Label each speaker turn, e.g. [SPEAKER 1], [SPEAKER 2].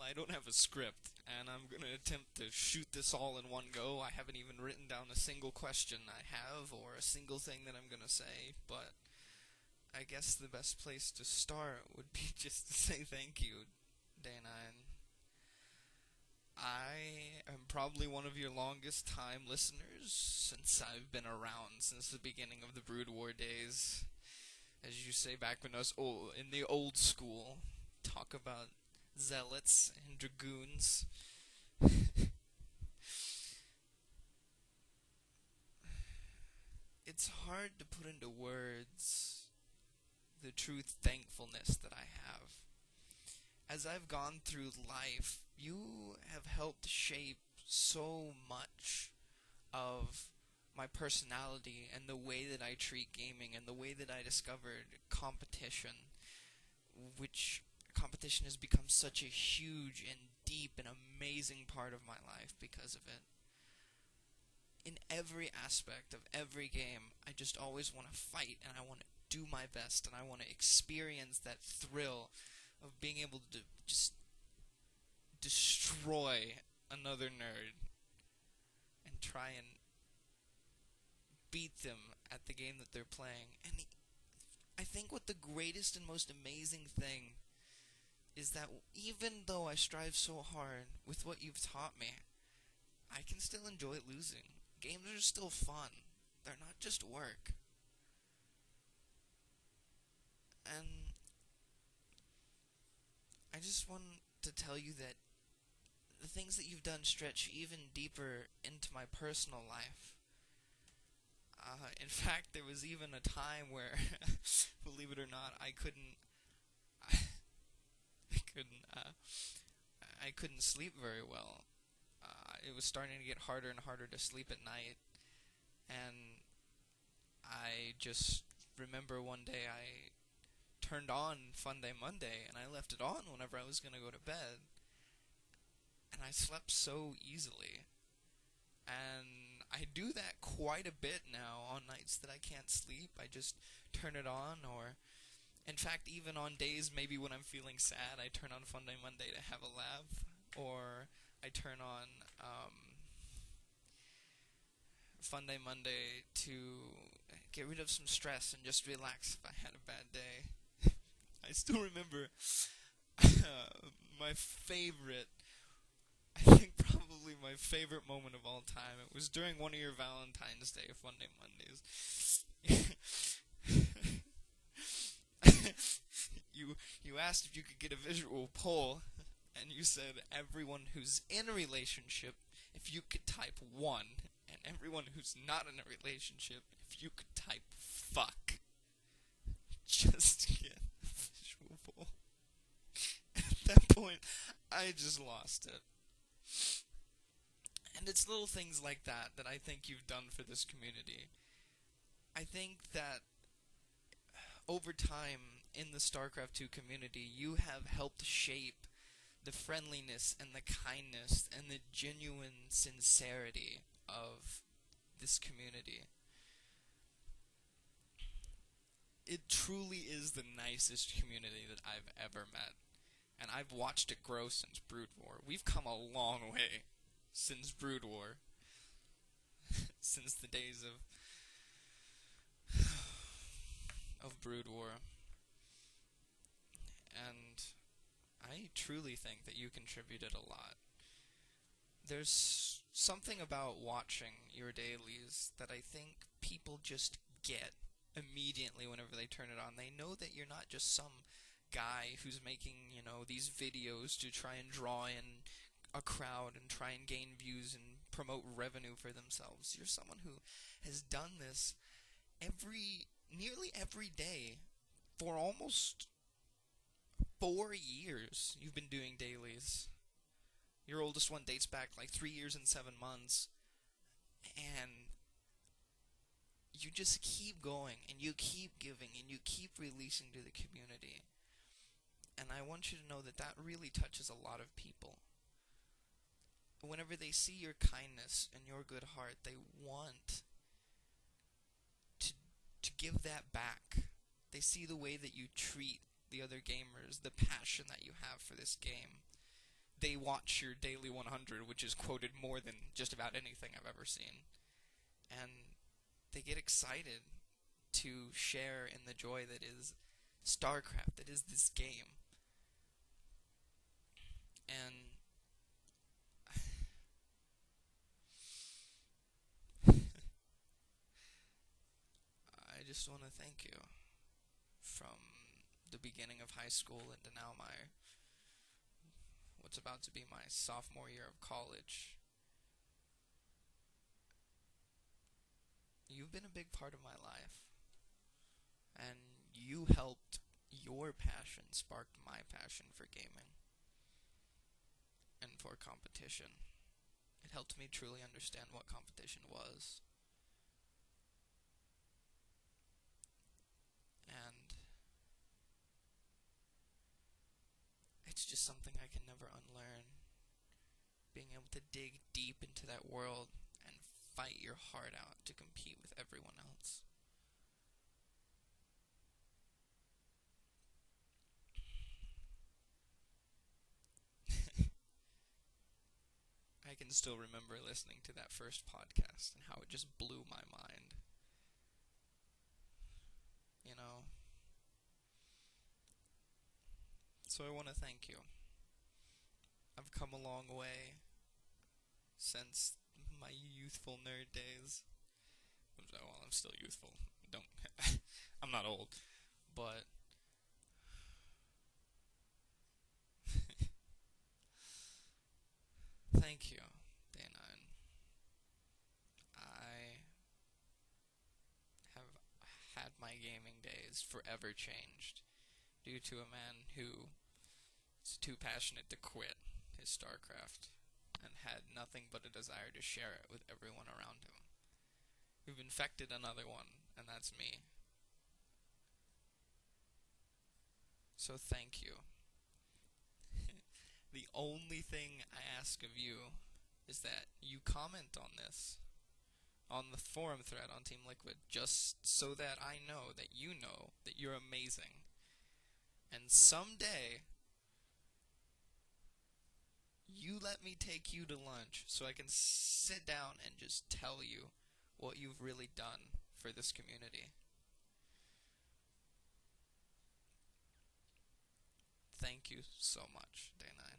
[SPEAKER 1] I don't have a script, and I'm gonna attempt to shoot this all in one go. I haven't even written down a single question I have or a single thing that I'm gonna say, but I guess the best place to start would be just to say thank you, Dana. And I am probably one of your longest time listeners since I've been around since the beginning of the Brood War days. As you say, back when I was in the old school, talk about zealots and dragoons. It's hard to put into words the true thankfulness that I have. As I've gone through life, you have helped shape so much of my personality and the way that I treat gaming and the way that I discovered competition, which competition has become such a huge and deep and amazing part of my life because of it. In every aspect of every game, I just always want to fight and I want to do my best and I want to experience that thrill of being able to just destroy another nerd and try and beat them at the game that they're playing. And I think what the greatest and most amazing thing is that even though I strive so hard with what you've taught me, I can still enjoy losing. Games are still fun. They're not just work. And I just want to tell you that the things that you've done stretch even deeper into my personal life. In fact, there was even a time where, believe it or not, I couldn't sleep very well. It was starting to get harder and harder to sleep at night, and I just remember one day I turned on Fun Day Monday, and I left it on whenever I was going to go to bed, and I slept so easily. And I do that quite a bit now on nights that I can't sleep. I just turn it on, or in fact, even on days maybe when I'm feeling sad, I turn on Fun Day Monday to have a laugh, or I turn on Fun Day Monday to get rid of some stress and just relax if I had a bad day. I still remember my favorite, I think probably my favorite moment of all time. It was during one of your Valentine's Day Fun Day Mondays. You asked if you could get a visual poll, and you said everyone who's in a relationship, if you could type 1, and everyone who's not in a relationship, if you could type fuck. Just get a visual poll. At that point, I just lost it. And it's little things like that that I think you've done for this community. I think that over time in the StarCraft 2 community, you have helped shape the friendliness and the kindness and the genuine sincerity of this community. It truly is the nicest community that I've ever met. And I've watched it grow since Brood War. We've come a long way since Brood War. Since the days of Brood War. And I truly think that you contributed a lot. There's something about watching your dailies that I think people just get immediately whenever they turn it on. They know that you're not just some guy who's making, these videos to try and draw in a crowd and try and gain views and promote revenue for themselves. You're someone who has done this nearly every day for almost 4 years. You've been doing dailies. Your oldest one dates back like 3 years and 7 months. And you just keep going, and you keep giving, and you keep releasing to the community. And I want you to know that that really touches a lot of people. Whenever they see your kindness and your good heart, they want to give that back. They see the way that you treat the other gamers, the passion that you have for this game. they watch your Daily 100, which is quoted more than just about anything I've ever seen. And they get excited to share in the joy that is StarCraft, that is this game. And I just want to thank you from the beginning of high school into now what's about to be my sophomore year of college. You've been a big part of my life, and you helped your passion spark my passion for gaming and for competition. It helped me truly understand what competition was. And it's just something I can never unlearn. Being able to dig deep into that world and fight your heart out to compete with everyone else. I can still remember listening to that first podcast and how it just blew my mind. You know? So I want to thank you. I've come a long way since my youthful nerd days. Well, I'm still youthful. Don't I'm not old, but thank you, Dana. I have had my gaming days forever changed due to a man who is too passionate to quit his StarCraft and had nothing but a desire to share it with everyone around him. We've infected another one, and that's me. So thank you. The only thing I ask of you is that you comment on this, on the forum thread on Team Liquid, just so that I know that you're amazing. And someday, you let me take you to lunch so I can sit down and just tell you what you've really done for this community. Thank you so much, Dana.